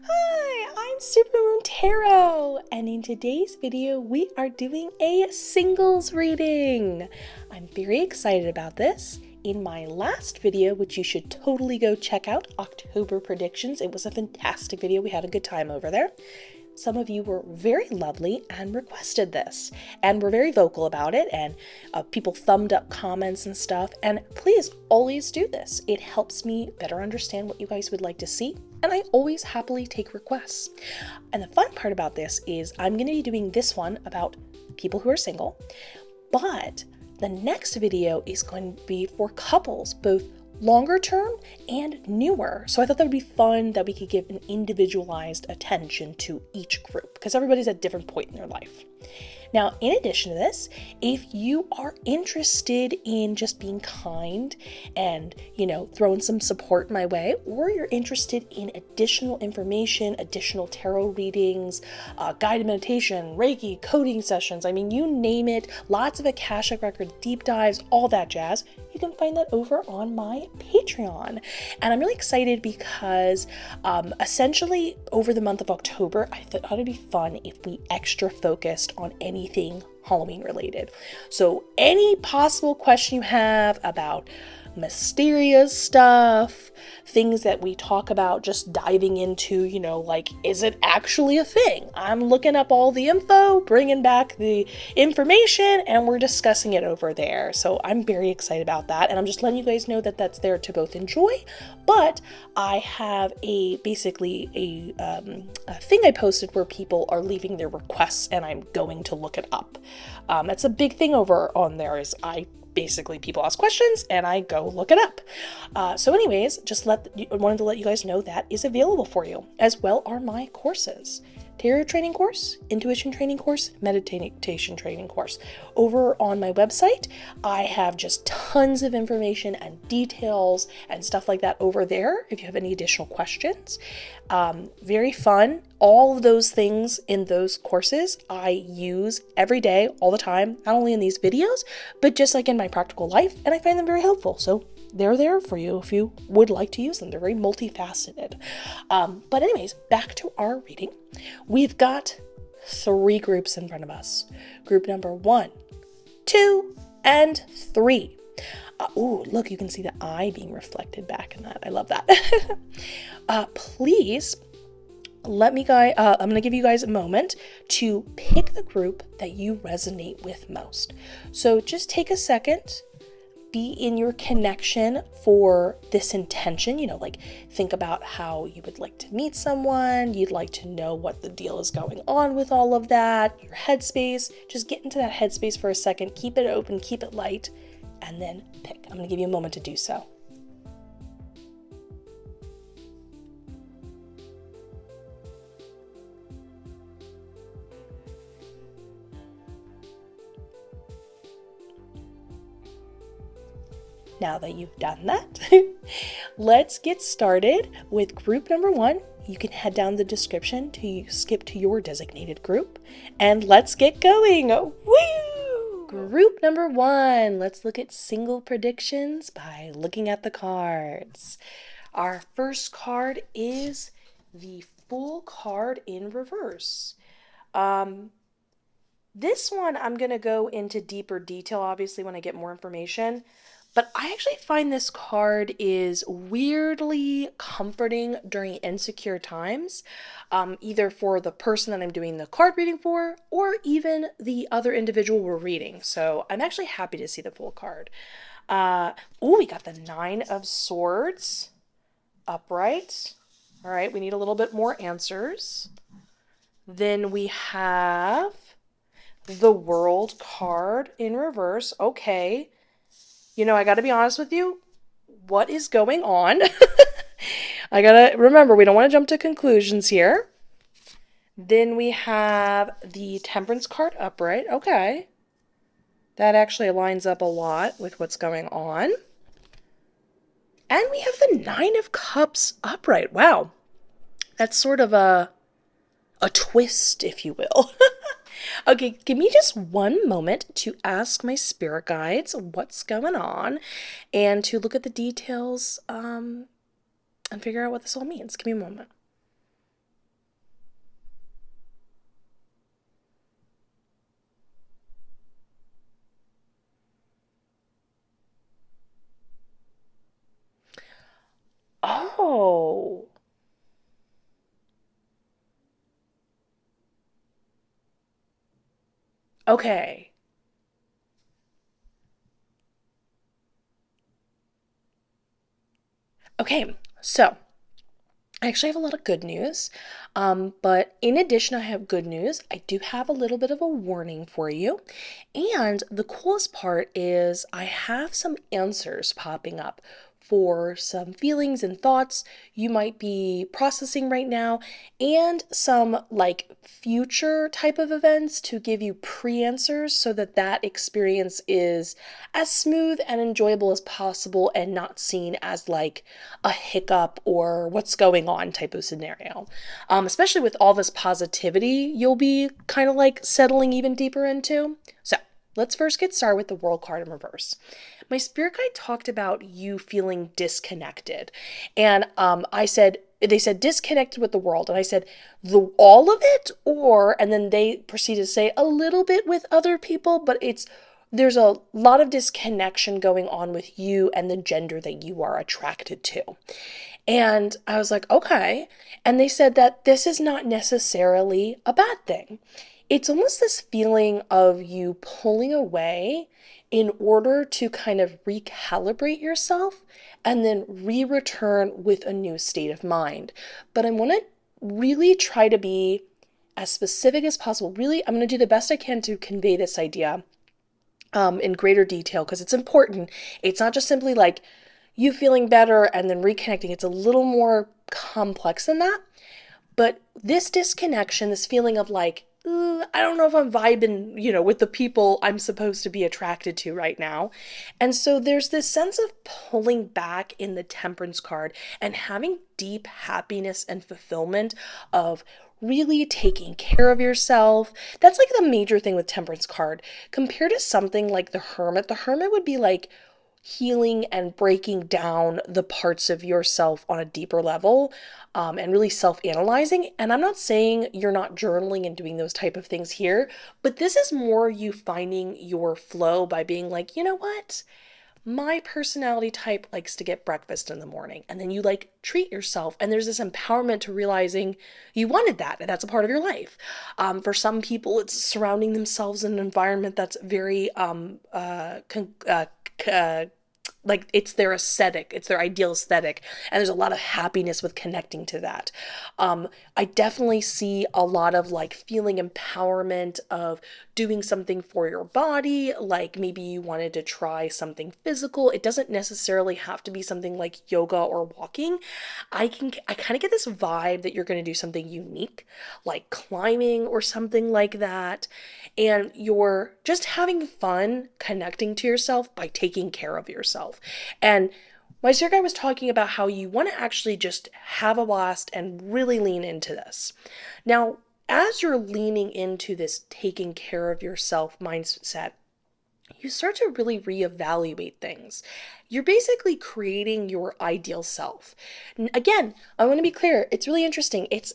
Hi, I'm Supermoon Tarot, and in today's video, we are doing a singles reading. I'm very excited about this. In my last video, which you should totally go check out, October predictions, it was a fantastic video. We had a good time over there. Some of you were very lovely and requested this, and were very vocal about it, and people thumbed up comments and stuff. And please always do this. It helps me better understand what you guys would like to see, and I always happily take requests. And the fun part about this is I'm going to be doing this one about people who are single, but the next video is going to be for couples, both longer term and newer. So I thought that would be fun that we could give an individualized attention to each group because everybody's at a different point in their life. Now, in addition to this, if you are interested in just being kind and, throwing some support my way, or you're interested in additional information, additional tarot readings, guided meditation, Reiki, coding sessions, you name it, lots of Akashic Record deep dives, all that jazz, you can find that over on my Patreon. And I'm really excited because essentially over the month of October, I thought it'd be fun if we extra focused on anything Halloween related. So any possible question you have about mysterious stuff, things that we talk about, just diving into, is it actually a thing? I'm looking up all the info, bringing back the information, and we're discussing it over there. So I'm very excited about that, and I'm just letting you guys know that that's there to both enjoy, but I have basically a thing I posted where people are leaving their requests, and I'm going to look it up. That's a big thing over on there is basically people ask questions and I go look it up. So anyways, wanted to let you guys know that is available for you, as well are my courses. Tarot training course, intuition training course, meditation training course. Over on my website, I have just tons of information and details and stuff like that over there if you have any additional questions. Very fun. All of those things in those courses I use every day, all the time, not only in these videos, but just like in my practical life, and I find them very helpful. So they're there for you if you would like to use them. They're very multifaceted. But anyways, back to our reading. We've got 3 groups in front of us. Group number 1, 2, and 3. Ooh, look, you can see the eye being reflected back in that. I love that. Please I'm going to give you guys a moment to pick the group that you resonate with most. So just take a second, be in your connection for this intention, think about how you would like to meet someone, you'd like to know what the deal is going on with all of that, your headspace. Just get into that headspace for a second, keep it open, keep it light, and then pick. I'm going to give you a moment to do so. Now that you've done that, let's get started with group number 1. You can head down the description to skip to your designated group, and let's get going. Woo! Group number 1, let's look at single predictions by looking at the cards. Our first card is the Fool card in reverse. This one I'm going to go into deeper detail, obviously, when I get more information. But I actually find this card is weirdly comforting during insecure times, either for the person that I'm doing the card reading for, or even the other individual we're reading. So I'm actually happy to see the Fool card. We got the 9 of Swords upright. All right, we need a little bit more answers. Then we have the World card in reverse. Okay. I got to be honest with you. What is going on? I got to remember, we don't want to jump to conclusions here. Then we have the Temperance card upright. Okay. That actually lines up a lot with what's going on. And we have the 9 of Cups upright. Wow. That's sort of a twist, if you will. Okay, give me just one moment to ask my spirit guides what's going on and to look at the details and figure out what this all means. Give me a moment. Okay. Okay. So I actually have a lot of good news. But in addition, I have good news. I do have a little bit of a warning for you. And the coolest part is I have some answers popping up for some feelings and thoughts you might be processing right now, and some like future type of events to give you pre-answers so that that experience is as smooth and enjoyable as possible and not seen as like a hiccup or what's going on type of scenario. Especially with all this positivity, you'll be kind of like settling even deeper into. So let's first get started with the World card in reverse. My spirit guide talked about you feeling disconnected. And they said disconnected with the world. And I said, the all of it? Or, and then they proceeded to say a little bit with other people, but there's a lot of disconnection going on with you and the gender that you are attracted to. And I was like, okay. And they said that this is not necessarily a bad thing. It's almost this feeling of you pulling away in order to kind of recalibrate yourself and then re-return with a new state of mind. But I want to really try to be as specific as possible. Really, I'm going to do the best I can to convey this idea in greater detail because it's important. It's not just simply like you feeling better and then reconnecting. It's a little more complex than that. But this disconnection, this feeling of like, I don't know if I'm vibing, with the people I'm supposed to be attracted to right now. And so there's this sense of pulling back in the temperance card and having deep happiness and fulfillment of really taking care of yourself. That's like the major thing with temperance card. Compared to something like the hermit would be like healing and breaking down the parts of yourself on a deeper level, and really self-analyzing. And I'm not saying you're not journaling and doing those type of things here, but this is more you finding your flow by being like, you know what? My personality type likes to get breakfast in the morning, and then you like treat yourself, and there's this empowerment to realizing you wanted that and that's a part of your life. For some people it's surrounding themselves in an environment that's very like it's their aesthetic, it's their ideal aesthetic, and there's a lot of happiness with connecting to that. I definitely see a lot of like feeling empowerment of doing something for your body, like maybe you wanted to try something physical. It doesn't necessarily have to be something like yoga or walking. I kind of get this vibe that you're going to do something unique, like climbing or something like that, and you're just having fun connecting to yourself by taking care of yourself. And my spirit guide was talking about how you want to actually just have a blast and really lean into this. Now, as you're leaning into this taking care of yourself mindset, you start to really reevaluate things. You're basically creating your ideal self. Again, I want to be clear, it's really interesting. It's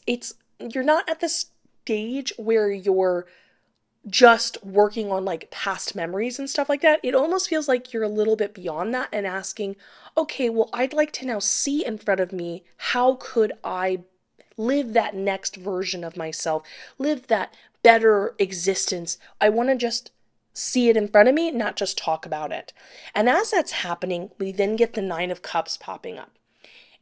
you're not at this stage where you're just working on like past memories and stuff like that. It almost feels like you're a little bit beyond that and asking, okay, well, I'd like to now see in front of me, how could I live that next version of myself, live that better existence? I want to just see it in front of me, not just talk about it. And as that's happening, we then get the Nine of Cups popping up.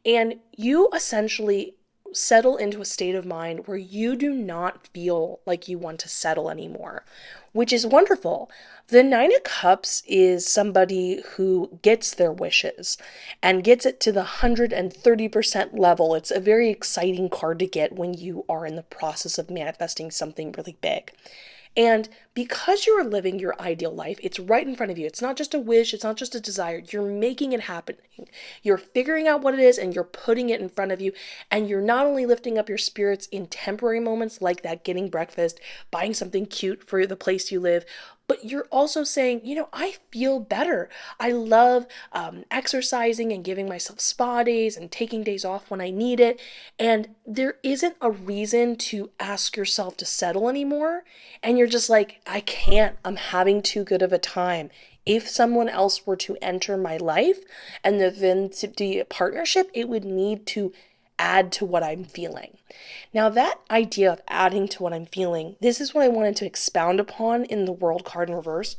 And you essentially settle into a state of mind where you do not feel like you want to settle anymore, which is wonderful. The Nine of Cups is somebody who gets their wishes and gets it to the 130% level. It's a very exciting card to get when you are in the process of manifesting something really big. And because you are living your ideal life, it's right in front of you. It's not just a wish, it's not just a desire. You're making it happen. You're figuring out what it is and you're putting it in front of you. And you're not only lifting up your spirits in temporary moments like that, getting breakfast, buying something cute for the place you live, but you're also saying, I feel better. I love exercising and giving myself spa days and taking days off when I need it. And there isn't a reason to ask yourself to settle anymore. And you're just like, I can't. I'm having too good of a time. If someone else were to enter my life and then to be a partnership, it would need to add to what I'm feeling. Now, that idea of adding to what I'm feeling, this is what I wanted to expound upon in the World card in reverse.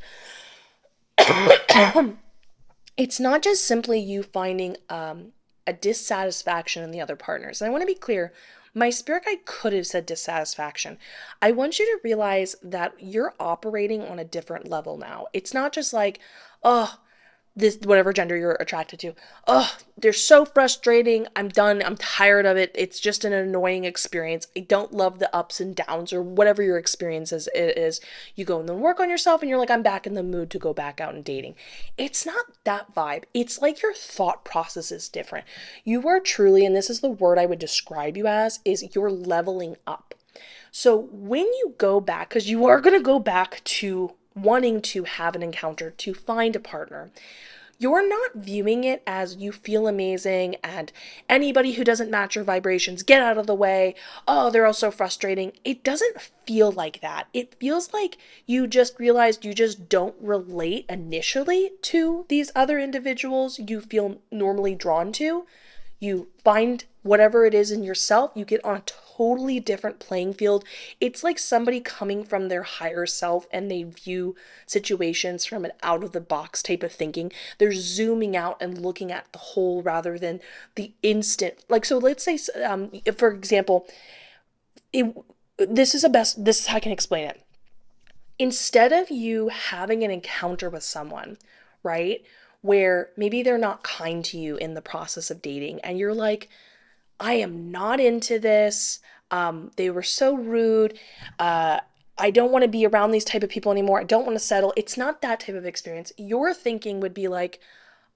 It's not just simply you finding a dissatisfaction in the other partners. And I want to be clear, my spirit guide could have said dissatisfaction. I want you to realize that you're operating on a different level now. It's not just like, oh, this whatever gender you're attracted to. Oh, they're so frustrating. I'm done. I'm tired of it. It's just an annoying experience. I don't love the ups and downs or whatever your experience is. You go and then work on yourself and you're like, I'm back in the mood to go back out and dating. It's not that vibe. It's like your thought process is different. You are truly, and this is the word I would describe you as, is you're leveling up. So when you go back, because you are going to go back to wanting to have an encounter, to find a partner, you're not viewing it as you feel amazing and anybody who doesn't match your vibrations, get out of the way. Oh, they're all so frustrating. It doesn't feel like that. It feels like you just realized you just don't relate initially to these other individuals you feel normally drawn to. You find whatever it is in yourself, you get on a totally different playing field. It's like somebody coming from their higher self and they view situations from an out of the box type of thinking. They're zooming out and looking at the whole rather than the instant. Like, so let's say, if, for example, this is how I can explain it. Instead of you having an encounter with someone, right, where maybe they're not kind to you in the process of dating and you're like, I am not into this. They were so rude. I don't want to be around these type of people anymore. I don't want to settle. It's not that type of experience. Your thinking would be like,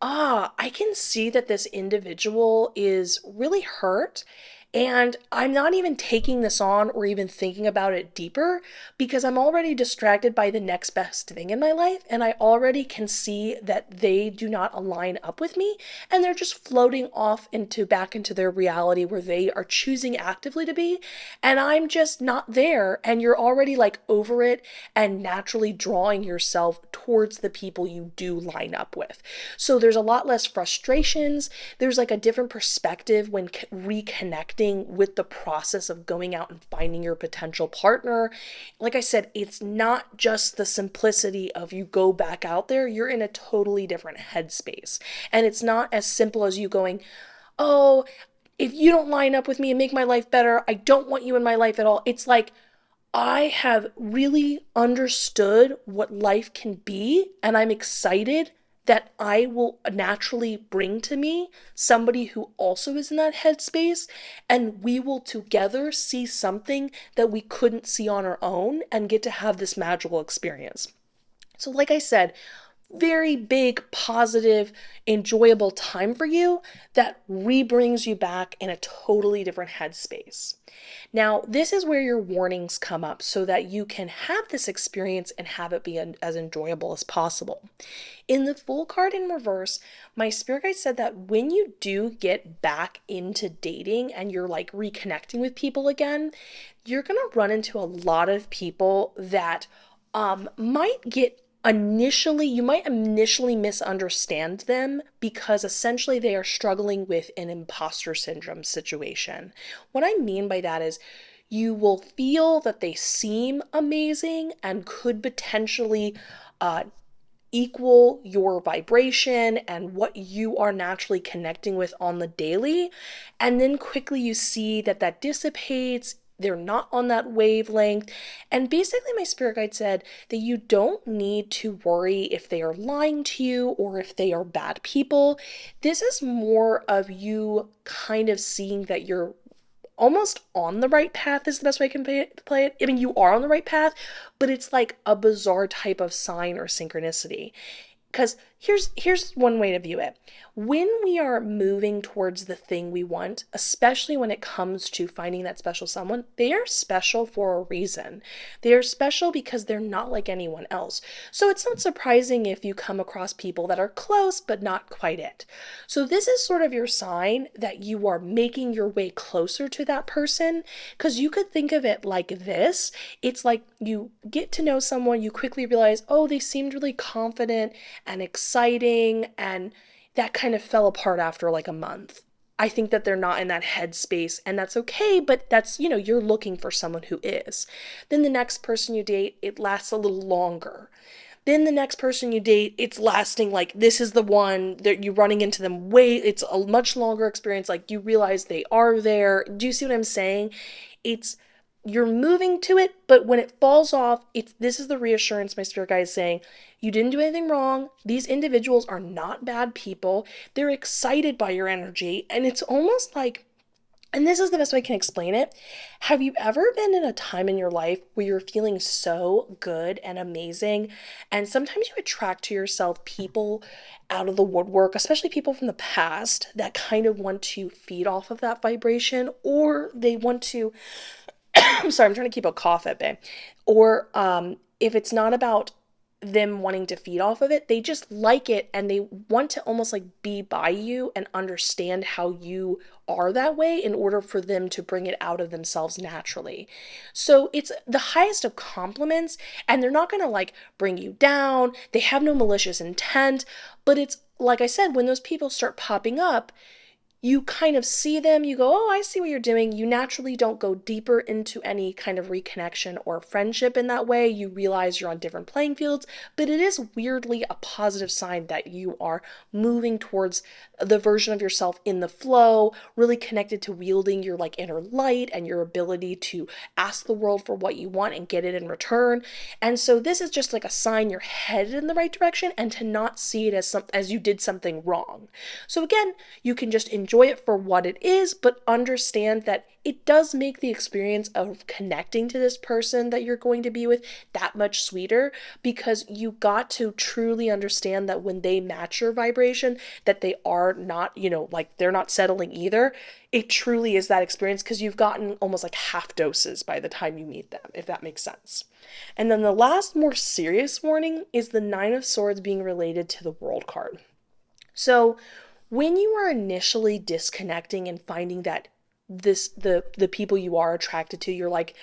I can see that this individual is really hurt. And I'm not even taking this on or even thinking about it deeper because I'm already distracted by the next best thing in my life. And I already can see that they do not align up with me. And they're just floating off back into their reality where they are choosing actively to be. And I'm just not there. And you're already like over it and naturally drawing yourself towards the people you do line up with. So there's a lot less frustrations. There's like a different perspective when reconnecting with the process of going out and finding your potential partner. Like I said, it's not just the simplicity of you go back out there, you're in a totally different headspace. And it's not as simple as you going, oh, if you don't line up with me and make my life better, I don't want you in my life at all. It's like, I have really understood what life can be, and I'm excited that I will naturally bring to me somebody who also is in that headspace, and we will together see something that we couldn't see on our own and get to have this magical experience. So, like I said, very big, positive, enjoyable time for you that re-brings you back in a totally different headspace. Now, this is where your warnings come up so that you can have this experience and have it be as enjoyable as possible. In the Fool card in reverse, my spirit guide said that when you do get back into dating and you're like reconnecting with people again, you're going to run into a lot of people that you might initially misunderstand them because essentially they are struggling with an imposter syndrome situation. What I mean by that is you will feel that they seem amazing and could potentially equal your vibration and what you are naturally connecting with on the daily. And then quickly you see that dissipates. They're not on that wavelength. And basically, my spirit guide said that you don't need to worry if they are lying to you or if they are bad people. This is more of you kind of seeing that you're almost on the right path is the best way I can play it. I mean, you are on the right path, but it's like a bizarre type of sign or synchronicity. Because here's one way to view it. When we are moving towards the thing we want, especially when it comes to finding that special someone, they are special for a reason. They are special because they're not like anyone else. So it's not surprising if you come across people that are close but not quite it. So this is sort of your sign that you are making your way closer to that person, because you could think of it like this. It's like you get to know someone, you quickly realize, oh, they seemed really confident and exciting, and that kind of fell apart after like a month. I think that they're not in that headspace, and that's okay, but that's, you're looking for someone who is. Then the next person you date, it lasts a little longer. Then the next person you date, it's lasting like this is the one that you're running into them it's a much longer experience. Like you realize they are there. Do you see what I'm saying? It's you're moving to it, but when it falls off, this is the reassurance my spirit guide is saying. You didn't do anything wrong. These individuals are not bad people. They're excited by your energy, and it's almost like, and this is the best way I can explain it. Have you ever been in a time in your life where you're feeling so good and amazing, and sometimes you attract to yourself people out of the woodwork, especially people from the past that kind of want to feed off of that vibration, or they want to I'm sorry, I'm trying to keep a cough at bay. Or if it's not about them wanting to feed off of it, they just like it and they want to almost like be by you and understand how you are that way in order for them to bring it out of themselves naturally. So it's the highest of compliments, and they're not going to like bring you down. They have no malicious intent, but it's like I said, when those people start popping up, you kind of see them, you go, oh, I see what you're doing. You naturally don't go deeper into any kind of reconnection or friendship in that way. You realize you're on different playing fields, but it is weirdly a positive sign that you are moving towards the version of yourself in the flow, really connected to wielding your like inner light and your ability to ask the world for what you want and get it in return. And so this is just like a sign you're headed in the right direction, and to not see it as you did something wrong. So again, you can just enjoy it for what it is, but understand that it does make the experience of connecting to this person that you're going to be with that much sweeter, because you got to truly understand that when they match your vibration, that they are not, like they're not settling either. It truly is that experience because you've gotten almost like half doses by the time you meet them, if that makes sense. And then the last more serious warning is the Nine of Swords being related to the World card. So when you are initially disconnecting and finding that the people you are attracted to, you're like,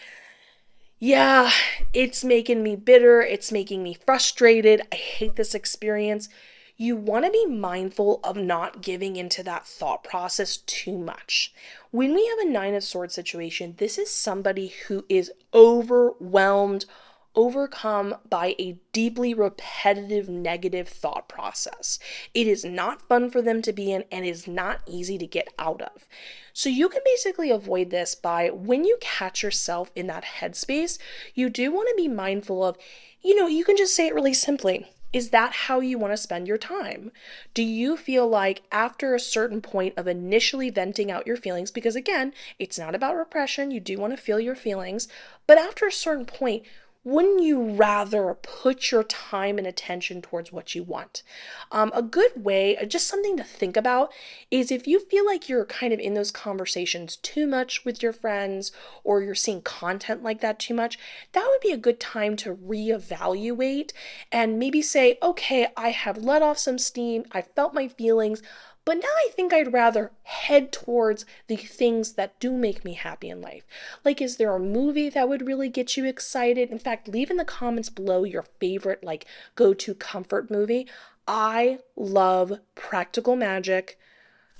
yeah, it's making me bitter, it's making me frustrated, I hate this experience. You want to be mindful of not giving into that thought process too much. When we have a Nine of Swords situation, this is somebody who is overwhelmed, overcome by a deeply repetitive negative thought process. It is not fun for them to be in and is not easy to get out of. So you can basically avoid this by, when you catch yourself in that headspace, you do want to be mindful of, you can just say it really simply. Is that how you want to spend your time? Do you feel like after a certain point of initially venting out your feelings, because again, it's not about repression, you do want to feel your feelings, but after a certain point, wouldn't you rather put your time and attention towards what you want? A good way, just something to think about, is if you feel like you're kind of in those conversations too much with your friends, or you're seeing content like that too much, that would be a good time to reevaluate and maybe say, okay, I have let off some steam, I felt my feelings, but now I think I'd rather head towards the things that do make me happy in life. Like, is there a movie that would really get you excited? In fact, leave in the comments below your favorite, like, go-to comfort movie. I love Practical Magic.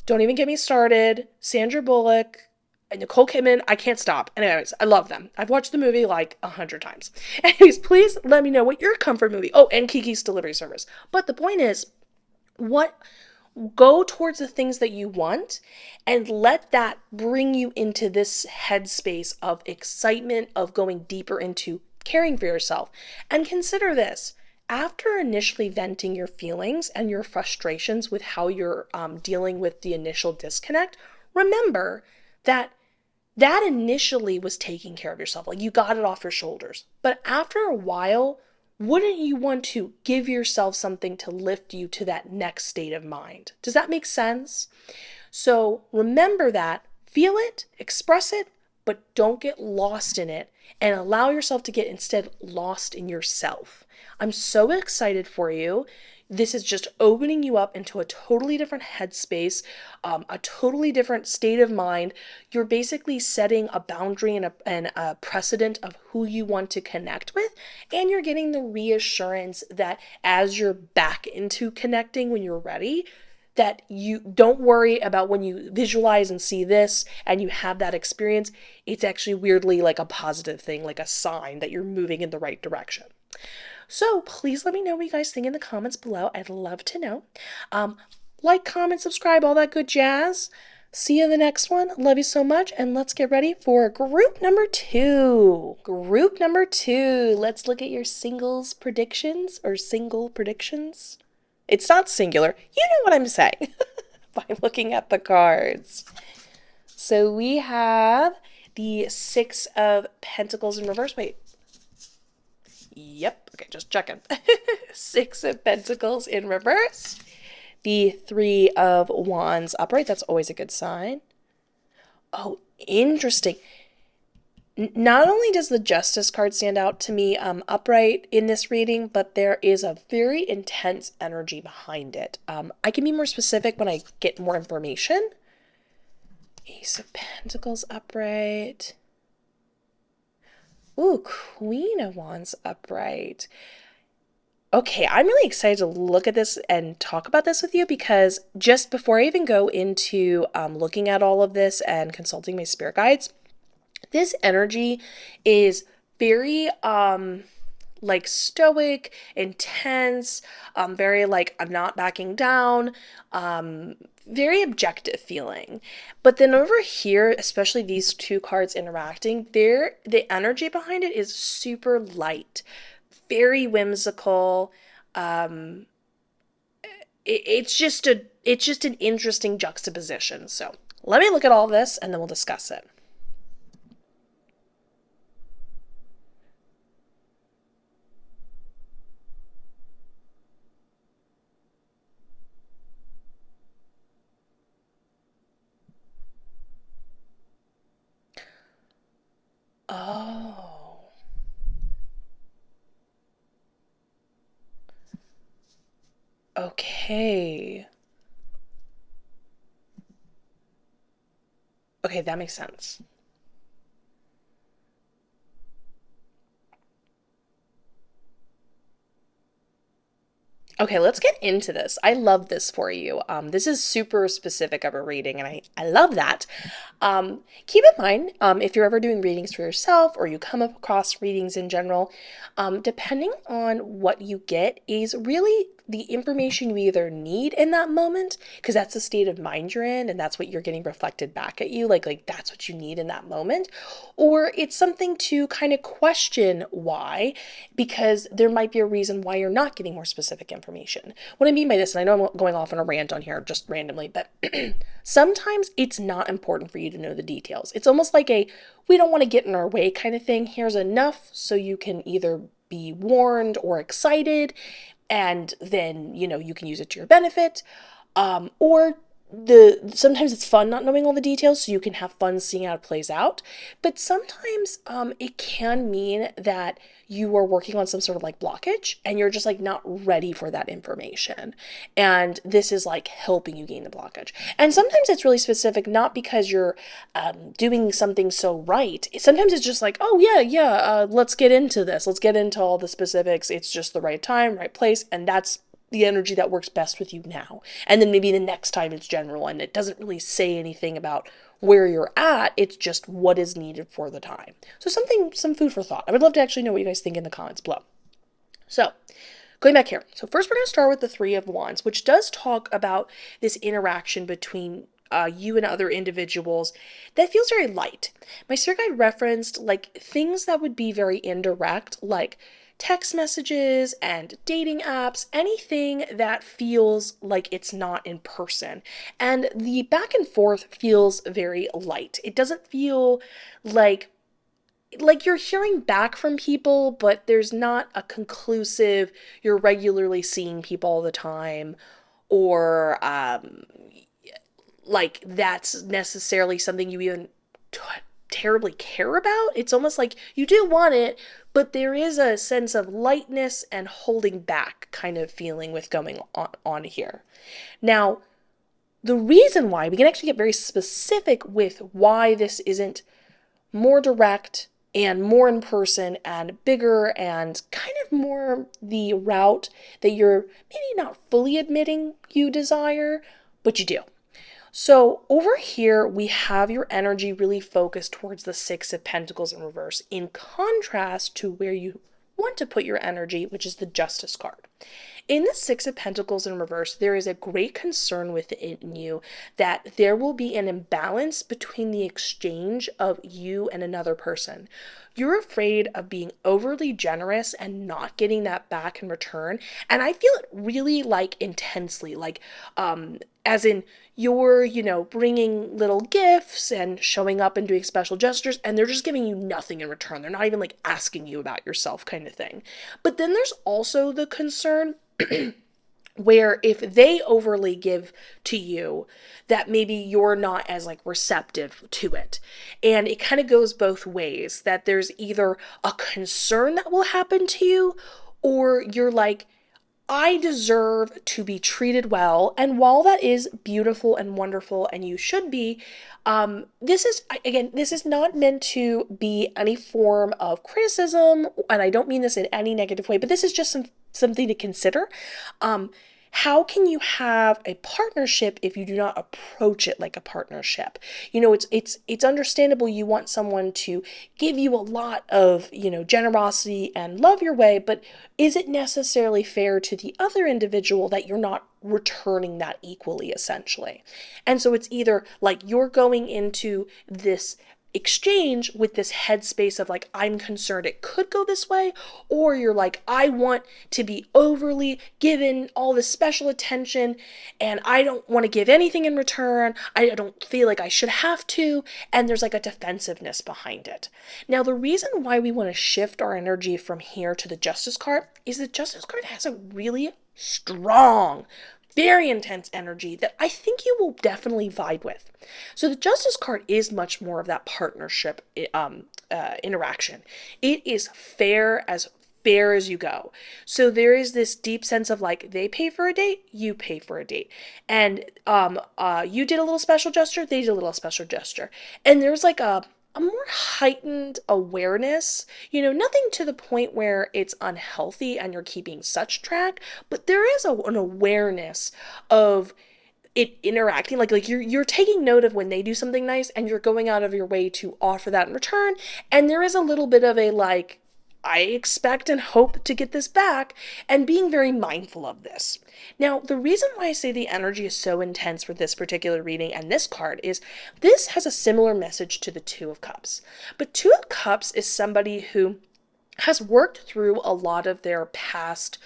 Don't even get me started. Sandra Bullock and Nicole Kidman, I can't stop. Anyways, I love them. I've watched the movie like 100 times. Anyways, please let me know what your comfort movie. Oh, and Kiki's Delivery Service. But the point is, go towards the things that you want and let that bring you into this headspace of excitement, of going deeper into caring for yourself. And consider this. After initially venting your feelings and your frustrations with how you're dealing with the initial disconnect, remember that initially was taking care of yourself. Like, you got it off your shoulders. But after a while, wouldn't you want to give yourself something to lift you to that next state of mind? Does that make sense? So remember that, feel it, express it, but don't get lost in it, and allow yourself to get instead lost in yourself. I'm so excited for you. This is just opening you up into a totally different headspace, a totally different state of mind. You're basically setting a boundary and a precedent of who you want to connect with, and you're getting the reassurance that as you're back into connecting when you're ready, that you don't worry about when you visualize and see this and you have that experience. It's actually weirdly like a positive thing, like a sign that you're moving in the right direction. So please let me know what you guys think in the comments below. I'd love to know. Like, comment, subscribe, all that good jazz. See you in the next one. Love you so much. And let's get ready for group number 2. Group number 2. Let's look at your singles predictions or single predictions. It's not singular. You know what I'm saying by looking at the cards. So we have the 6 of Pentacles in reverse. Wait. Yep. Okay, just checking. 6 of Pentacles in reverse. The 3 of Wands upright. That's always a good sign. Oh, interesting. Not only does the Justice card stand out to me upright in this reading, but there is a very intense energy behind it. I can be more specific when I get more information. Ace of Pentacles upright. Ooh, Queen of Wands upright. Okay, I'm really excited to look at this and talk about this with you, because just before I even go into looking at all of this and consulting my spirit guides, this energy is very like stoic, intense, very like I'm not backing down, very objective feeling. But then over here, especially these 2 cards interacting, the energy behind it is super light, very whimsical. It's just an interesting juxtaposition. So let me look at all this and then we'll discuss it. Oh. Okay. Okay, that makes sense. Okay, let's get into this. I love this for you. This is super specific of a reading, and I love that. Keep in mind, if you're ever doing readings for yourself or you come across readings in general, depending on what you get is really the information you either need in that moment, because that's the state of mind you're in and that's what you're getting reflected back at you, like that's what you need in that moment, or it's something to kind of question why, because there might be a reason why you're not getting more specific information. What I mean by this, and I know I'm going off on a rant on here just randomly, but sometimes it's not important for you to know the details. It's almost like a we don't want to get in our way kind of thing. Here's enough so you can either be warned or excited, and then, you can use it to your benefit. Or sometimes it's fun not knowing all the details, so you can have fun seeing how it plays out. But sometimes it can mean that you are working on some sort of like blockage and you're just like not ready for that information. And this is like helping you gain the blockage. And sometimes it's really specific, not because you're doing something so right. Sometimes it's just like, oh yeah, let's get into this. Let's get into all the specifics. It's just the right time, right place. And that's the energy that works best with you now. And then maybe the next time it's general and it doesn't really say anything about where you're at. It's just what is needed for the time. So some food for thought. I would love to actually know what you guys think in the comments below. So going back here. So first we're going to start with the 3 of Wands, which does talk about this interaction between you and other individuals that feels very light. My spirit guide referenced like things that would be very indirect, like text messages and dating apps, anything that feels like it's not in person. And the back and forth feels very light. It doesn't feel like you're hearing back from people, but there's not a conclusive, you're regularly seeing people all the time, or like that's necessarily something you even terribly care about. It's almost like you do want it, but there is a sense of lightness and holding back kind of feeling with going on here. Now, the reason why, we can actually get very specific with why this isn't more direct and more in person and bigger and kind of more the route that you're maybe not fully admitting you desire, but you do. So over here, we have your energy really focused towards the Six of Pentacles in reverse, in contrast to where you want to put your energy, which is the Justice card. In the Six of Pentacles in reverse, there is a great concern within you that there will be an imbalance between the exchange of you and another person. You're afraid of being overly generous and not getting that back in return. And I feel it really like intensely, like, as in you're, bringing little gifts and showing up and doing special gestures, and they're just giving you nothing in return. They're not even like asking you about yourself, kind of thing. But then there's also the concern where if they overly give to you, that maybe you're not as like receptive to it. And it kind of goes both ways, that there's either a concern that will happen to you, or you're like, I deserve to be treated well. And while that is beautiful and wonderful, and you should be, this is not meant to be any form of criticism, and I don't mean this in any negative way, but this is just something to consider. How can you have a partnership if you do not approach it like a partnership? It's understandable you want someone to give you a lot of, generosity and love your way, but is it necessarily fair to the other individual that you're not returning that equally, essentially? And so it's either like you're going into this exchange with this headspace of like, I'm concerned it could go this way, or you're like, I want to be overly given all this special attention and I don't want to give anything in return. I don't feel like I should have to, and there's like a defensiveness behind it. Now, the reason why we want to shift our energy from here to the Justice card is the Justice card has a really strong, very intense energy that I think you will definitely vibe with. So the Justice card is much more of that partnership interaction. It is fair as you go. So there is this deep sense of like, they pay for a date, you pay for a date. And you did a little special gesture, they did a little special gesture. And there's like a more heightened awareness, nothing to the point where it's unhealthy and you're keeping such track, but there is an awareness of it interacting, like you're taking note of when they do something nice and you're going out of your way to offer that in return. And there is a little bit of a like, I expect and hope to get this back, and being very mindful of this. Now, the reason why I say the energy is so intense for this particular reading and this card is this has a similar message to the Two of Cups. But Two of Cups is somebody who has worked through a lot of their past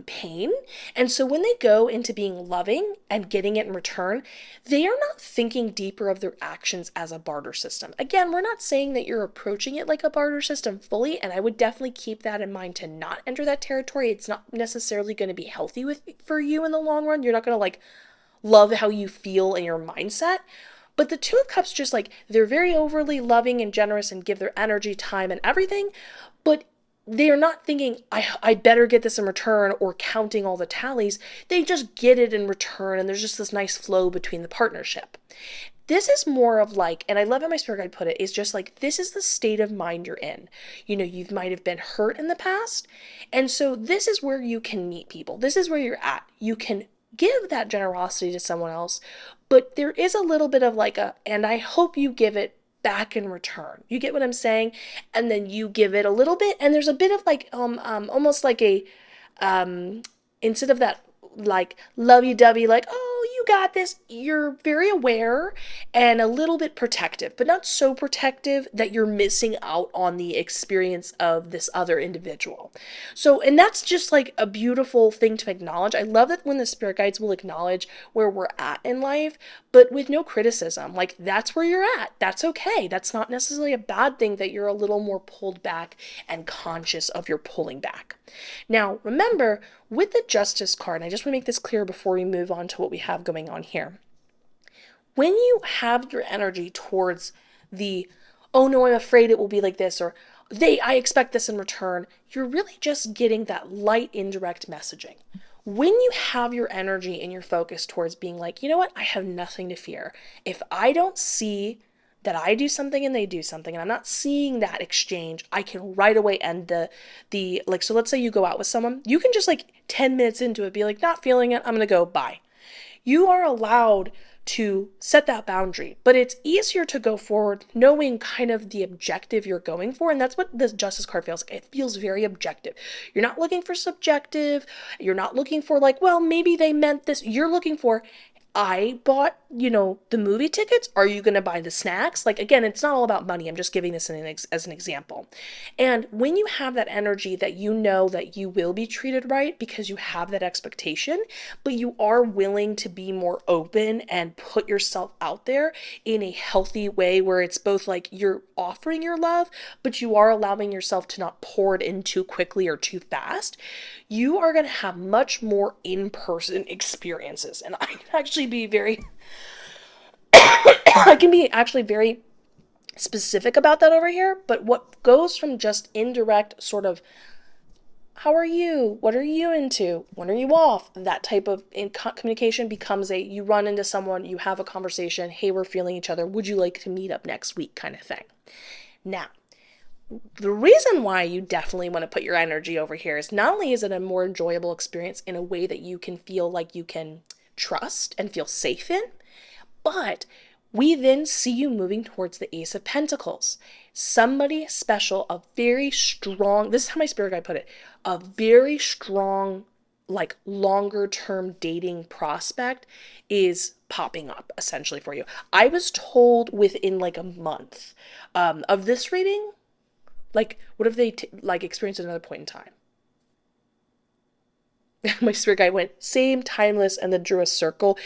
pain. And so when they go into being loving and getting it in return, they are not thinking deeper of their actions as a barter system. Again, we're not saying that you're approaching it like a barter system fully, and I would definitely keep that in mind to not enter that territory. It's not necessarily going to be healthy for you in the long run. You're not going to like love how you feel in your mindset. But the Two of Cups, just like, they're very overly loving and generous and give their energy, time, and everything, but they are not thinking, I better get this in return, or counting all the tallies. They just get it in return, and there's just this nice flow between the partnership. This is more of like, and I love how my spirit guide put it, is just like, this is the state of mind you're in. You might have been hurt in the past, and so this is where you can meet people. This is where you're at. You can give that generosity to someone else, but there is a little bit of like and I hope you give it back in return. You get what I'm saying? And then you give it a little bit, and there's a bit of like almost like a instead of that like lovey-dovey, like, oh, you got this, you're very aware and a little bit protective, but not so protective that you're missing out on the experience of this other individual. So, and that's just like a beautiful thing to acknowledge. I love that when the spirit guides will acknowledge where we're at in life, but with no criticism. Like, that's where you're at. That's okay. That's not necessarily a bad thing that you're a little more pulled back and conscious of your pulling back. Now, remember, with the Justice card, and I just want to make this clear before we move on to what we have going on here. When you have your energy towards the, oh no, I'm afraid it will be like this, or I expect this in return, you're really just getting that light indirect messaging. When you have your energy and your focus towards being like, you know what, I have nothing to fear. If I don't see that I do something and they do something, and I'm not seeing that exchange, I can right away end the like, so let's say you go out with someone, you can just like 10 minutes into it be like, not feeling it, I'm gonna go, bye. you are allowed to set that boundary. But it's easier to go forward knowing kind of the objective you're going for. And that's what this Justice card feels like. It feels very objective. You're not looking for subjective. You're not looking for like, well, maybe they meant this. You're looking for, I bought, the movie tickets. Are you going to buy the snacks? Like, again, it's not all about money. I'm just giving this as an example. And when you have that energy that you know that you will be treated right because you have that expectation, but you are willing to be more open and put yourself out there in a healthy way where it's both like you're offering your love, but you are allowing yourself to not pour it in too quickly or too fast, you are going to have much more in-person experiences. And I can actually be very I can be actually very specific about that over here, but what goes from just indirect sort of how are you? What are you into? When are you off? That type of communication becomes you run into someone, you have a conversation, hey, we're feeling each other. Would you like to meet up next week kind of thing? Now, the reason why you definitely want to put your energy over here is not only is it a more enjoyable experience in a way that you can feel like you can trust and feel safe in, but we then see you moving towards the Ace of Pentacles. Somebody special, a very strong, this is how my spirit guide put it, a very strong, like longer term dating prospect is popping up essentially for you. I was told within like a month of this reading, like what if they experienced at another point in time? My spirit guide went same, timeless, and then drew a circle.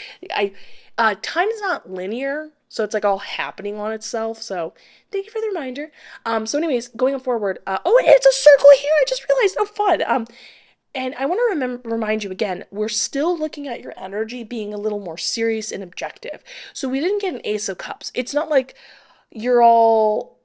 Time is not linear, so it's like all happening on itself. So thank you for the reminder. So anyways, going forward, it's a circle here. I just realized. Oh, fun. And I want to remind you again, we're still looking at your energy being a little more serious and objective. So we didn't get an Ace of Cups. It's not like you're all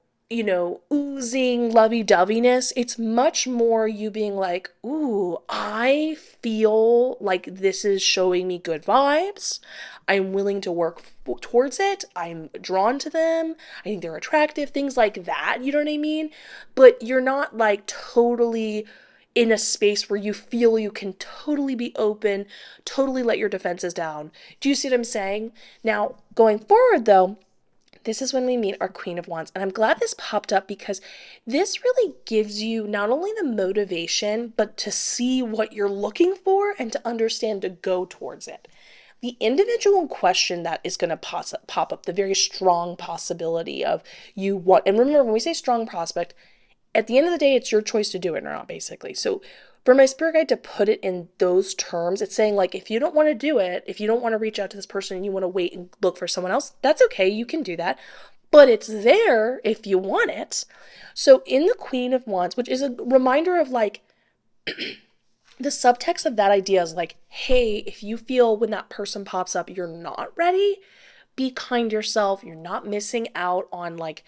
oozing lovey-doveyness. It's much more you being like, ooh, I feel like this is showing me good vibes. I'm willing to work towards it. I'm drawn to them. I think they're attractive, things like that. You know what I mean? But you're not like totally in a space where you feel you can totally be open, totally let your defenses down. Do you see what I'm saying? Now, going forward though, this is when we meet our Queen of Wands. And I'm glad this popped up because this really gives you not only the motivation, but to see what you're looking for and to understand to go towards it. The individual question that is going to pop up, the very strong possibility of you want, and remember when we say strong prospect, at the end of the day, it's your choice to do it or not, basically. So for my spirit guide to put it in those terms, it's saying like, if you don't want to do it, if you don't want to reach out to this person and you want to wait and look for someone else, that's okay. You can do that. But it's there if you want it. So in the Queen of Wands, which is a reminder of like, the subtext of that idea is like, hey, if you feel when that person pops up, you're not ready, be kind to yourself. You're not missing out on like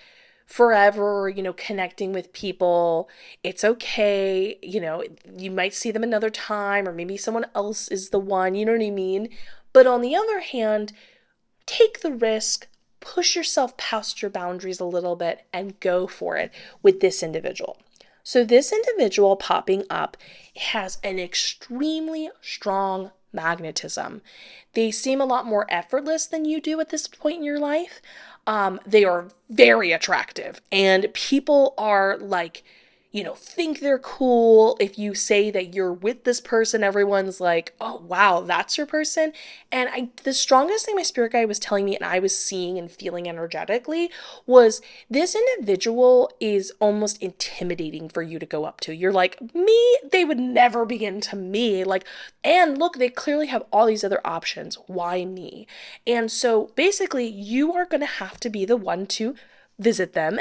forever, connecting with people. It's okay. You might see them another time or maybe someone else is the one, you know what I mean? But on the other hand, take the risk, push yourself past your boundaries a little bit and go for it with this individual. So this individual popping up has an extremely strong magnetism. They seem a lot more effortless than you do at this point in your life. They are very attractive and people are like, think they're cool. If you say that you're with this person, everyone's like, oh, wow, that's your person. And the strongest thing my spirit guide was telling me and I was seeing and feeling energetically was this individual is almost intimidating for you to go up to. You're like, me? They would never be into me. Like, and look, they clearly have all these other options. Why me? And so basically you are going to have to be the one to visit them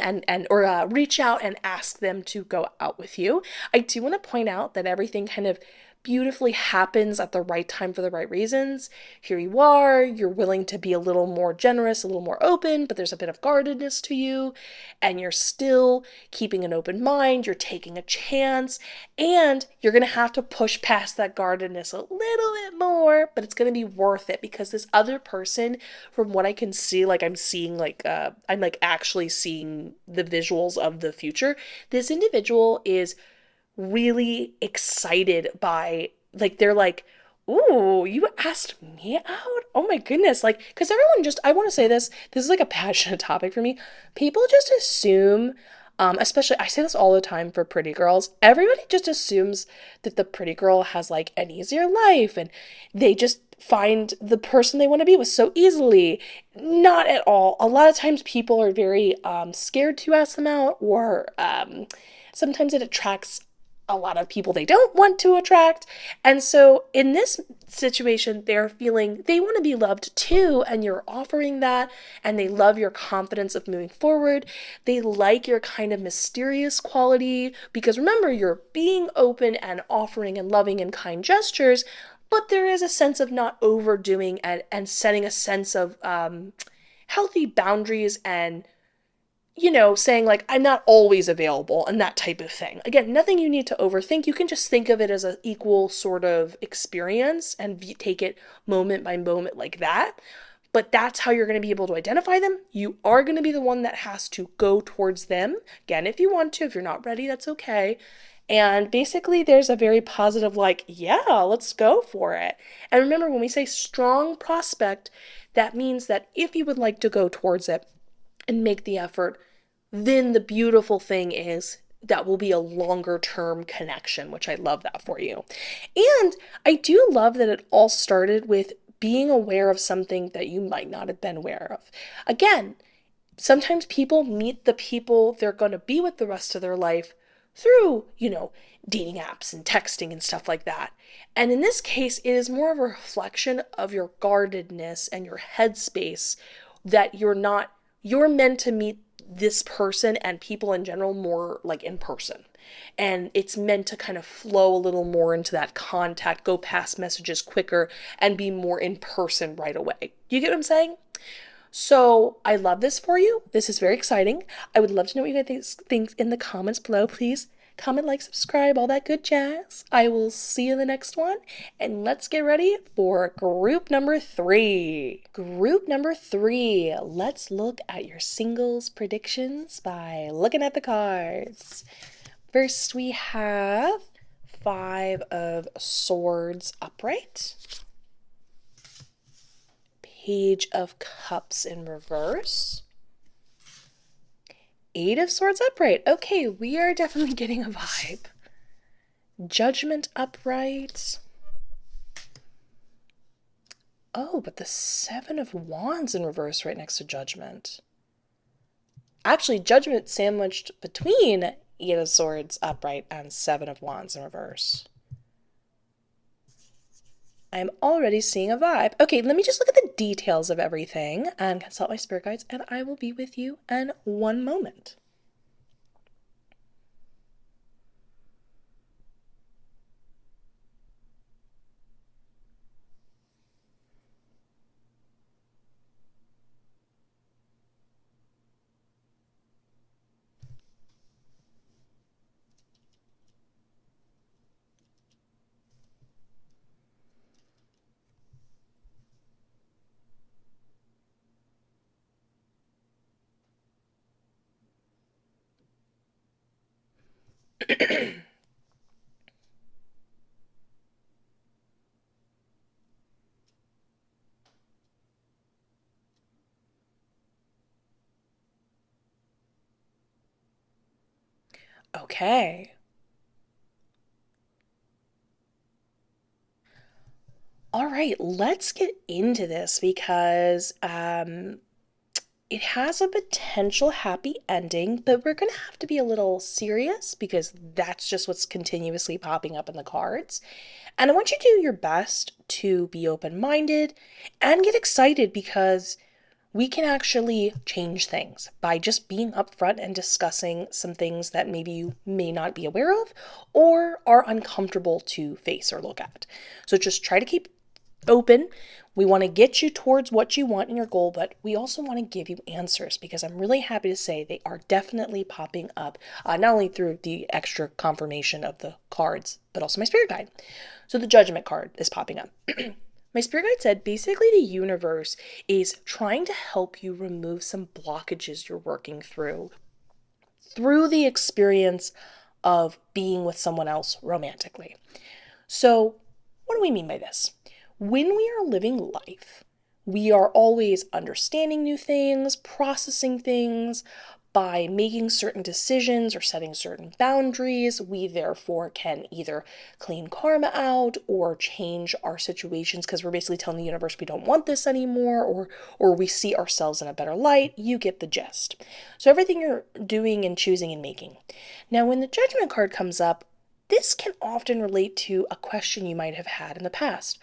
or reach out and ask them to go out with you. I do want to point out that everything kind of beautifully happens at the right time for the right reasons. Here you are, you're willing to be a little more generous, a little more open, but there's a bit of guardedness to you, and you're still keeping an open mind, you're taking a chance, and you're going to have to push past that guardedness a little bit more, but it's going to be worth it because this other person, from what I can see, like I'm seeing I'm actually seeing the visuals of the future. This individual is really excited by, they're like, Ooh, you asked me out? Oh my goodness. Like, because everyone just, I want to say this is like a passionate topic for me. People just assume, especially, I say this all the time for pretty girls, everybody just assumes that the pretty girl has like an easier life and they just find the person they want to be with so easily. Not at all. A lot of times people are very scared to ask them out, or sometimes it attracts a lot of people they don't want to attract. And so in this situation, they're feeling they want to be loved too, and you're offering that, and they love your confidence of moving forward. They like your kind of mysterious quality because remember, you're being open and offering and loving and kind gestures, but there is a sense of not overdoing and setting a sense of healthy boundaries and saying like, I'm not always available and that type of thing. Again, nothing you need to overthink. You can just think of it as an equal sort of experience and take it moment by moment like that. But that's how you're going to be able to identify them. You are going to be the one that has to go towards them. Again, if you want to, if you're not ready, that's okay. And basically, there's a very positive, like, yeah, let's go for it. And remember, when we say strong prospect, that means that if you would like to go towards it and make the effort, then the beautiful thing is that will be a longer term connection, which I love that for you. And I do love that it all started with being aware of something that you might not have been aware of. Again, sometimes people meet the people they're going to be with the rest of their life through, dating apps and texting and stuff like that. And in this case, it is more of a reflection of your guardedness and your headspace that you're meant to meet this person and people in general more like in person. And it's meant to kind of flow a little more into that contact, go past messages quicker, and be more in person right away. You get what I'm saying? So I love this for you. This is very exciting. I would love to know what you guys think in the comments below. Please comment, like, subscribe, all that good jazz. I will see you in the next one. And let's get ready for group number 3. Group number 3. Let's look at your singles predictions by looking at the cards. First, we have 5 of Swords upright. Page of Cups in reverse. 8 of Swords upright. Okay, we are definitely getting a vibe. Judgment upright. Oh, but the 7 of Wands in reverse right next to Judgment. Actually, Judgment sandwiched between 8 of Swords upright and 7 of Wands in reverse. I'm already seeing a vibe. Okay, let me just look at the details of everything and consult my spirit guides, and I will be with you in one moment. Okay. All right, let's get into this because it has a potential happy ending, but we're going to have to be a little serious because that's just what's continuously popping up in the cards. And I want you to do your best to be open-minded and get excited because we can actually change things by just being upfront and discussing some things that maybe you may not be aware of or are uncomfortable to face or look at. So just try to keep open. We want to get you towards what you want in your goal, but we also want to give you answers because I'm really happy to say they are definitely popping up, not only through the extra confirmation of the cards, but also my spirit guide. So the Judgment card is popping up. My spirit guide said basically the universe is trying to help you remove some blockages you're working through the experience of being with someone else romantically. So What do we mean by this? When we are living life, we are always understanding new things, processing things. By making certain decisions or setting certain boundaries, we therefore can either clean karma out or change our situations because we're basically telling the universe we don't want this anymore, or we see ourselves in a better light. You get the gist. So everything you're doing and choosing and making. Now, when the Judgment card comes up, this can often relate to a question you might have had in the past.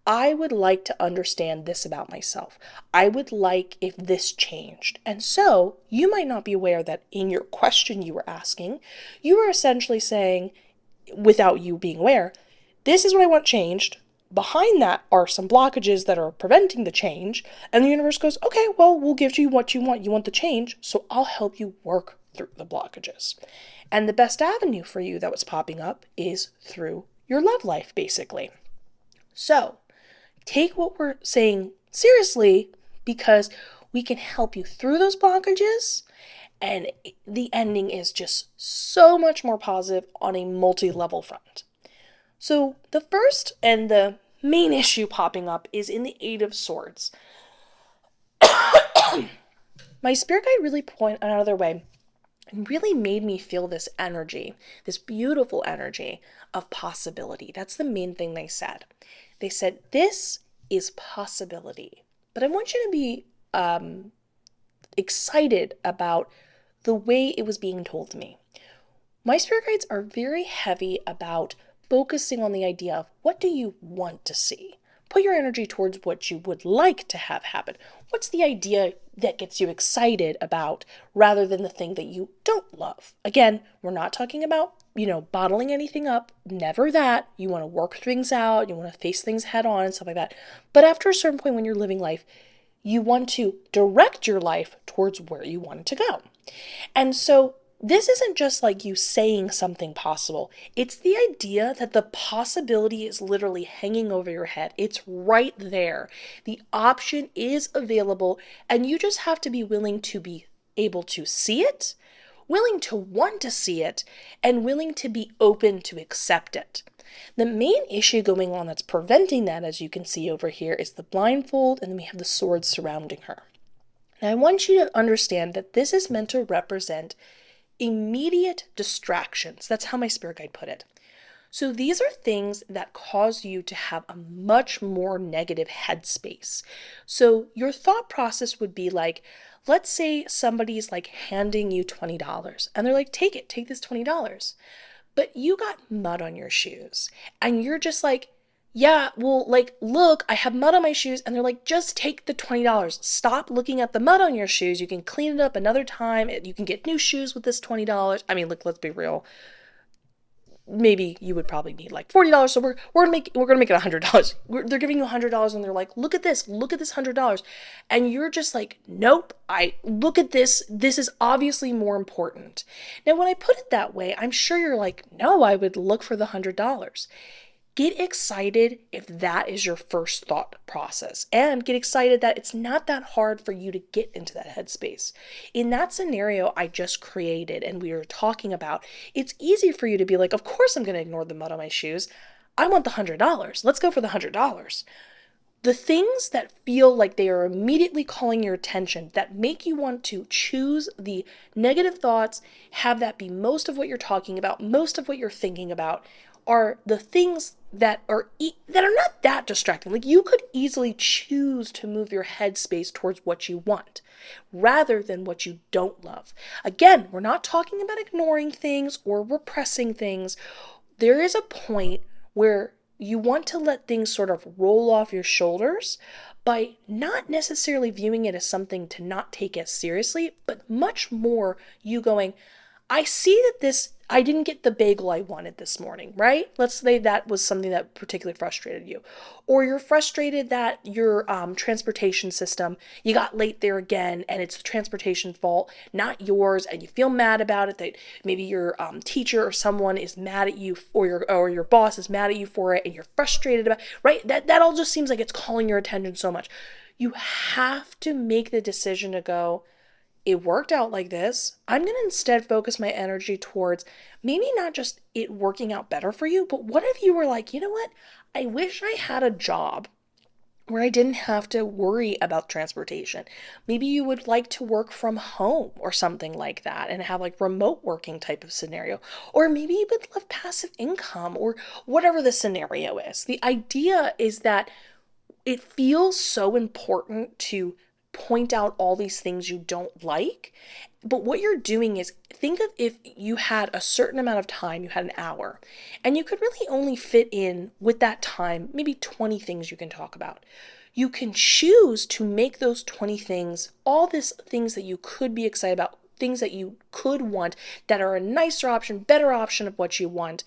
I would like to understand this about myself. I would like if this changed. And so you might not be aware that in your question you were asking, you were essentially saying, without you being aware, this is what I want changed. Behind that are some blockages that are preventing the change. And the universe goes, okay, well, we'll give you what you want. You want the change, so I'll help you work through the blockages. And the best avenue for you that was popping up is through your love life, basically. So, take what we're saying seriously because we can help you through those blockages, and the ending is just so much more positive on a multi-level front. So the first and the main issue popping up is in the Eight of Swords. My spirit guide really pointed another way and really made me feel this energy, this beautiful energy of possibility. That's the main thing they said. They said, this is possibility. But I want you to be excited about the way it was being told to me. My spirit guides are very heavy about focusing on the idea of what do you want to see? Put your energy towards what you would like to have happen. What's the idea that gets you excited about rather than the thing that you don't love? Again, we're not talking about, bottling anything up. Never that. You want to work things out. You want to face things head on and stuff like that. But after a certain point when you're living life, you want to direct your life towards where you want it to go. And so this isn't just like you saying something possible. It's the idea that the possibility is literally hanging over your head. It's right there. The option is available, and you just have to be willing to be able to see it, willing to want to see it, and willing to be open to accept it. The main issue going on that's preventing that, as you can see over here, is the blindfold, and then we have the swords surrounding her. Now, I want you to understand that this is meant to represent immediate distractions. That's how my spirit guide put it. So these are things that cause you to have a much more negative headspace. So your thought process would be like, let's say somebody's like handing you $20 and they're like, take this $20. But you got mud on your shoes and you're just like, yeah, well, like, look, I have mud on my shoes. And they're like, just take the $20. Stop looking at the mud on your shoes. You can clean it up another time. You can get new shoes with this $20. I mean, look, let's be real. Maybe you would probably need like $40. So we're gonna make it $100. They're giving you $100 and they're like, look at this $100. And you're just like, nope, I look at this. This is obviously more important. Now, when I put it that way, I'm sure you're like, no, I would look for the $100. Get excited if that is your first thought process, and get excited that it's not that hard for you to get into that headspace. In that scenario I just created and we were talking about, it's easy for you to be like, of course I'm going to ignore the mud on my shoes. I want the $100. Let's go for the $100. The things that feel like they are immediately calling your attention, that make you want to choose the negative thoughts, have that be most of what you're talking about, most of what you're thinking about, are the things that are not that distracting. Like, you could easily choose to move your headspace towards what you want rather than what you don't love. Again, we're not talking about ignoring things or repressing things. There is a point where you want to let things sort of roll off your shoulders by not necessarily viewing it as something to not take as seriously, but much more you going, I see that I didn't get the bagel I wanted this morning, right? Let's say that was something that particularly frustrated you. Or you're frustrated that your transportation system, you got late there again and it's the transportation fault, not yours, and you feel mad about it, that maybe your teacher or someone is mad at you, or your boss is mad at you for it, and you're frustrated about it, right? That all just seems like it's calling your attention so much. You have to make the decision to go, it worked out like this. I'm going to instead focus my energy towards maybe not just it working out better for you, but what if you were like, you know what? I wish I had a job where I didn't have to worry about transportation. Maybe you would like to work from home or something like that and have like remote working type of scenario. Or maybe you would love passive income or whatever the scenario is. The idea is that it feels so important to point out all these things you don't like. But what you're doing is think of if you had a certain amount of time, you had an hour, and you could really only fit in with that time maybe 20 things you can talk about. You can choose to make those 20 things all these things that you could be excited about, things that you could want that are a nicer option, better option of what you want.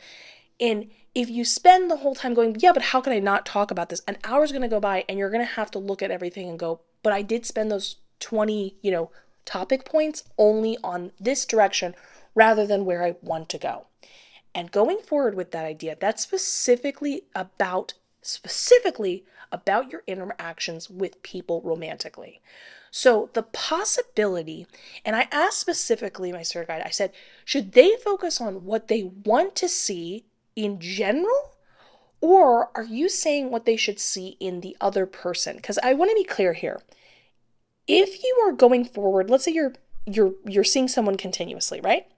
And if you spend the whole time going, yeah, but how can I not talk about this? An hour's going to go by and you're going to have to look at everything and go, but I did spend those 20, topic points only on this direction rather than where I want to go. And going forward with that idea, that's specifically about your interactions with people romantically. So the possibility, and I asked specifically my spirit guide, I said, should they focus on what they want to see in general? Or are you saying what they should see in the other person? Because I want to be clear here. If you are going forward, let's say you're seeing someone continuously, right?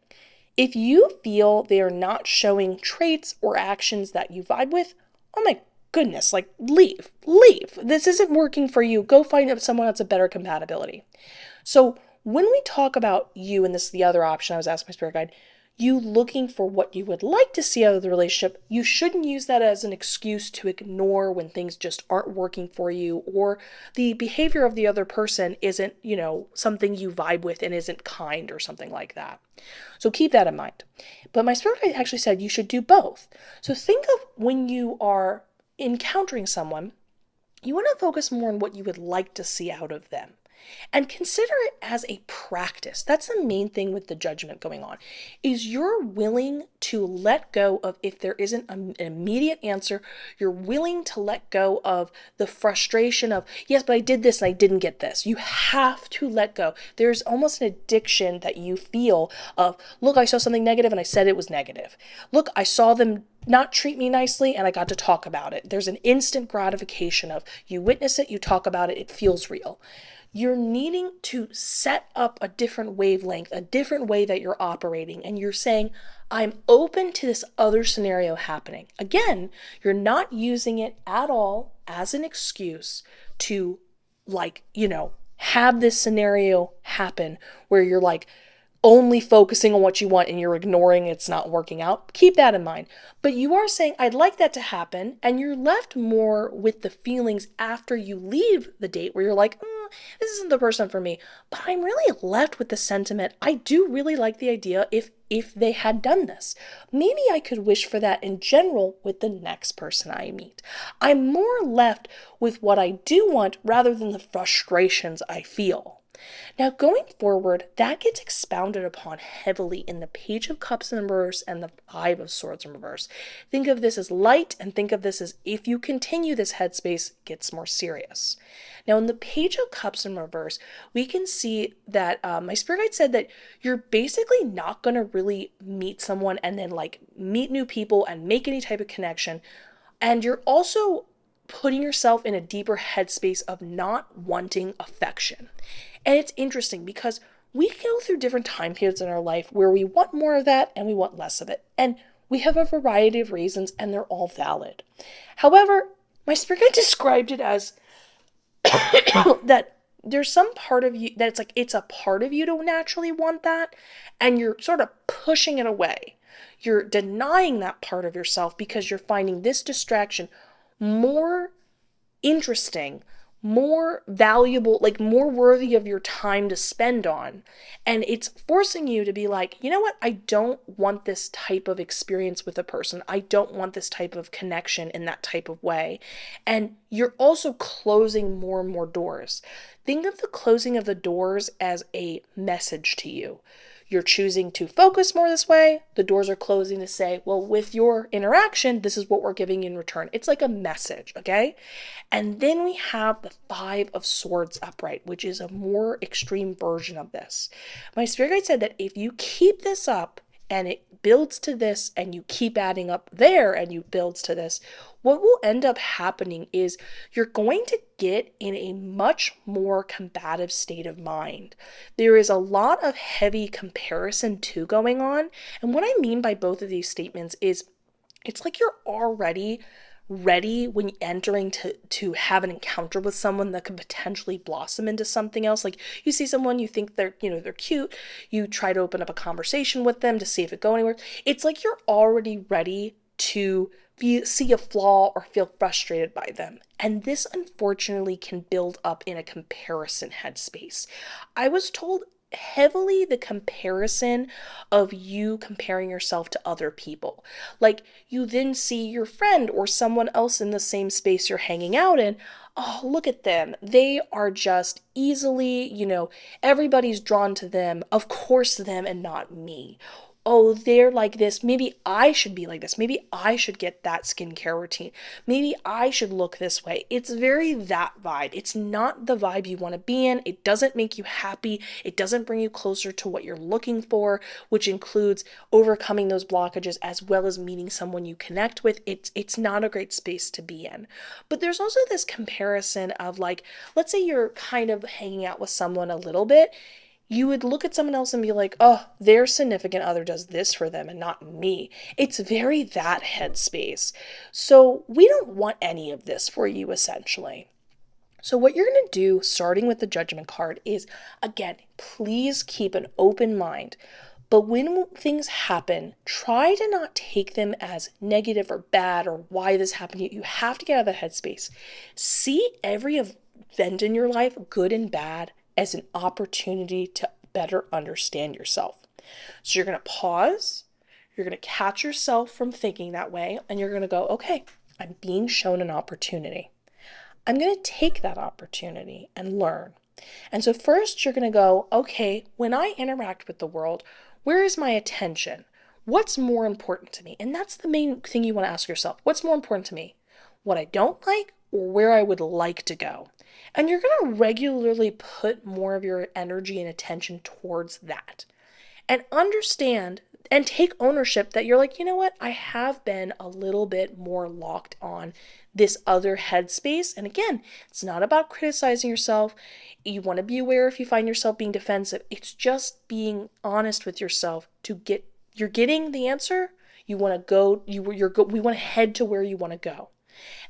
If you feel they are not showing traits or actions that you vibe with, oh my goodness, like leave. This isn't working for you. Go find someone that's a better compatibility. So when we talk about you, and this is the other option I was asking my spirit guide, you looking for what you would like to see out of the relationship, you shouldn't use that as an excuse to ignore when things just aren't working for you or the behavior of the other person isn't, something you vibe with and isn't kind or something like that. So keep that in mind. But my spirit guide actually said you should do both. So think of when you are encountering someone, you want to focus more on what you would like to see out of them. And consider it as a practice. That's the main thing with the judgment going on, is you're willing to let go of if there isn't an immediate answer. You're willing to let go of the frustration of, yes, but I did this and I didn't get this. You have to let go. There's almost an addiction that you feel of, look, I saw something negative and I said it was negative. Look, I saw them not treat me nicely and I got to talk about it. There's an instant gratification of you witness it, you talk about it, it feels real. You're needing to set up a different wavelength, a different way that you're operating. And you're saying, I'm open to this other scenario happening. Again, you're not using it at all as an excuse to have this scenario happen where you're only focusing on what you want and you're ignoring it's not working out. Keep that in mind. But you are saying, I'd like that to happen. And you're left more with the feelings after you leave the date where you're like, this isn't the person for me. But I'm really left with the sentiment, I do really like the idea if they had done this. Maybe I could wish for that in general with the next person I meet. I'm more left with what I do want rather than the frustrations I feel. Now, going forward, that gets expounded upon heavily in the Page of Cups in reverse and the Five of Swords in reverse. Think of this as light and think of this as if you continue this headspace, it gets more serious. Now, in the Page of Cups in reverse, we can see that my spirit guide said that you're basically not going to really meet someone and then meet new people and make any type of connection. And you're also putting yourself in a deeper headspace of not wanting affection. And it's interesting because we go through different time periods in our life where we want more of that and we want less of it. And we have a variety of reasons and they're all valid. However, my spirit guide described it as that there's some part of you that it's a part of you to naturally want that and you're sort of pushing it away. You're denying that part of yourself because you're finding this distraction more interesting, more valuable, more worthy of your time to spend on. And it's forcing you to be like, you know what? I don't want this type of experience with a person. I don't want this type of connection in that type of way. And you're also closing more and more doors. Think of the closing of the doors as a message to you. You're choosing to focus more this way. The doors are closing to say, well, with your interaction, this is what we're giving you in return. It's like a message, okay? And then we have the Five of Swords upright, which is a more extreme version of this. My spirit guide said that if you keep this up and it builds to this and you keep adding up there and you builds to this, what will end up happening is you're going to get in a much more combative state of mind. There is a lot of heavy comparison too going on. And what I mean by both of these statements is it's like you're already ready when entering to have an encounter with someone that could potentially blossom into something else. Like you see someone, you think they're cute, you try to open up a conversation with them to see if it go anywhere. It's like you're already ready to see a flaw or feel frustrated by them. And this unfortunately can build up in a comparison headspace. I was told heavily the comparison of you comparing yourself to other people. Like you then see your friend or someone else in the same space you're hanging out in. Oh, look at them. They are just easily, everybody's drawn to them. Of course, them and not me. Oh, they're like this. Maybe I should be like this. Maybe I should get that skincare routine. Maybe I should look this way. It's very that vibe. It's not the vibe you want to be in. It doesn't make you happy. It doesn't bring you closer to what you're looking for, which includes overcoming those blockages as well as meeting someone you connect with. It's not a great space to be in. But there's also this comparison of like, let's say you're kind of hanging out with someone a little bit. You would look at someone else and be like, oh, their significant other does this for them and not me. It's very that headspace. So we don't want any of this for you, essentially. So what you're going to do, starting with the Judgment card, is, again, please keep an open mind. But when things happen, try to not take them as negative or bad or why this happened. You have to get out of that headspace. See every event in your life, good and bad, as an opportunity to better understand yourself. So you're going to pause, you're going to catch yourself from thinking that way, and you're going to go, okay, I'm being shown an opportunity. I'm going to take that opportunity and learn. And so first you're going to go, okay, when I interact with the world, where is my attention? What's more important to me? And that's the main thing you want to ask yourself. What's more important to me? What I don't like or where I would like to go? And you're going to regularly put more of your energy and attention towards that. And understand and take ownership that you're like, you know what? I have been a little bit more locked on this other headspace. And again, it's not about criticizing yourself. You want to be aware if you find yourself being defensive. It's just being honest with yourself you're getting the answer. You want to go, we want to head to where you want to go.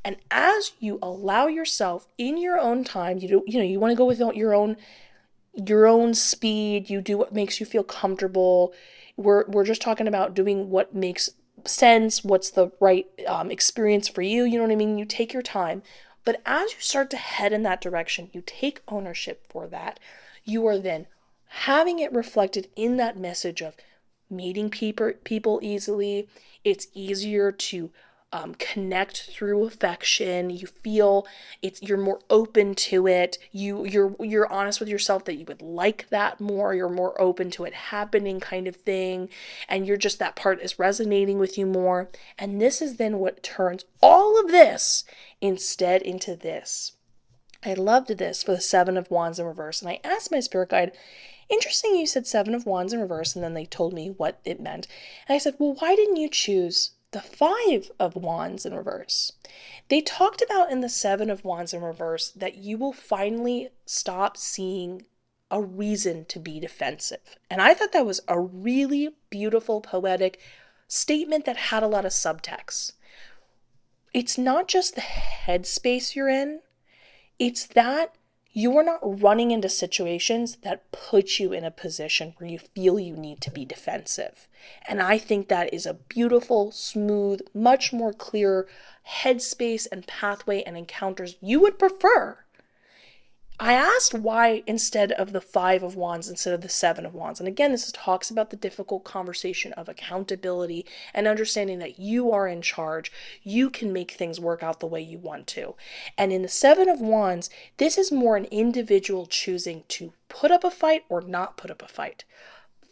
And as you allow yourself in your own time, you want to go with your own speed, you do what makes you feel comfortable. We're just talking about doing what makes sense, what's the right experience for you, you know what I mean? You take your time. But as you start to head in that direction, you take ownership for that. You are then having it reflected in that message of meeting people easily. It's easier to connect through affection. You feel you're more open to it. You're honest with yourself that you would like that more. You're more open to it happening, kind of thing, and you're just, that part is resonating with you more. And this is then what turns all of this instead into this. I loved this for the Seven of Wands in reverse, and I asked my spirit guide, interesting you said Seven of Wands in reverse, and then they told me what it meant. And I said, well, why didn't you choose the Five of Wands in reverse? They talked about in the Seven of Wands in reverse that you will finally stop seeing a reason to be defensive. And I thought that was a really beautiful, poetic statement that had a lot of subtext. It's not just the headspace you're in, it's that you are not running into situations that put you in a position where you feel you need to be defensive. And I think that is a beautiful, smooth, much more clear headspace and pathway and encounters you would prefer. I asked why instead of the Five of Wands, instead of the Seven of Wands. And again, this talks about the difficult conversation of accountability and understanding that you are in charge. You can make things work out the way you want to. And in the Seven of Wands, this is more an individual choosing to put up a fight or not put up a fight.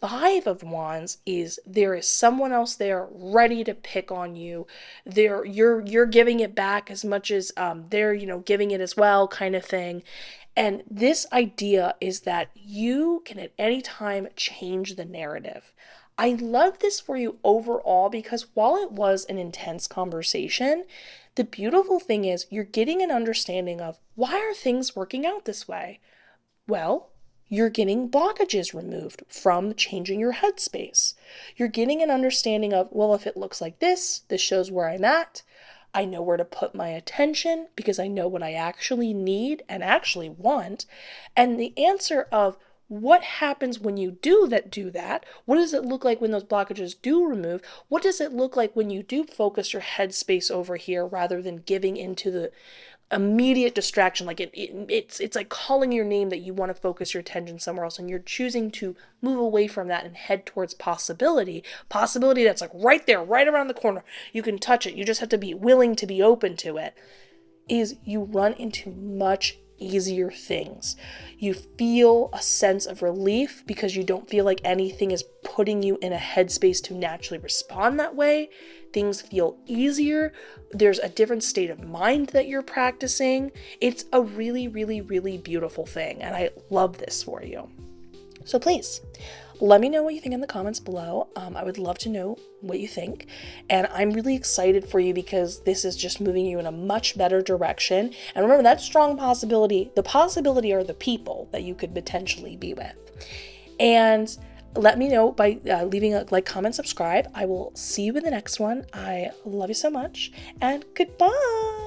Five of Wands is there is someone else there ready to pick on you. You're giving it back as much as they're giving it as well, kind of thing. And this idea is that you can at any time change the narrative. I love this for you overall because while it was an intense conversation, the beautiful thing is you're getting an understanding of why are things working out this way? Well, you're getting blockages removed from changing your headspace. You're getting an understanding of, well, if it looks like this shows where I'm at. I know where to put my attention because I know what I actually need and actually want. And the answer of what happens when you do that, what does it look like when those blockages do remove? What does it look like when you do focus your headspace over here rather than giving into the immediate distraction, like it's like calling your name that you want to focus your attention somewhere else, and you're choosing to move away from that and head towards possibility that's like right there, right around the corner. You can touch it, you just have to be willing to be open to it. Is you run into much easier things. You feel a sense of relief because you don't feel like anything is putting you in a headspace to naturally respond that way. Things feel easier. There's a different state of mind that you're practicing. It's a really, really, really beautiful thing, and I love this for you. So please, let me know what you think in the comments below. I would love to know what you think. And I'm really excited for you because this is just moving you in a much better direction. And remember, that strong possibility, the possibility are the people that you could potentially be with. And let me know by leaving a like, comment, subscribe. I will see you in the next one. I love you so much, and goodbye.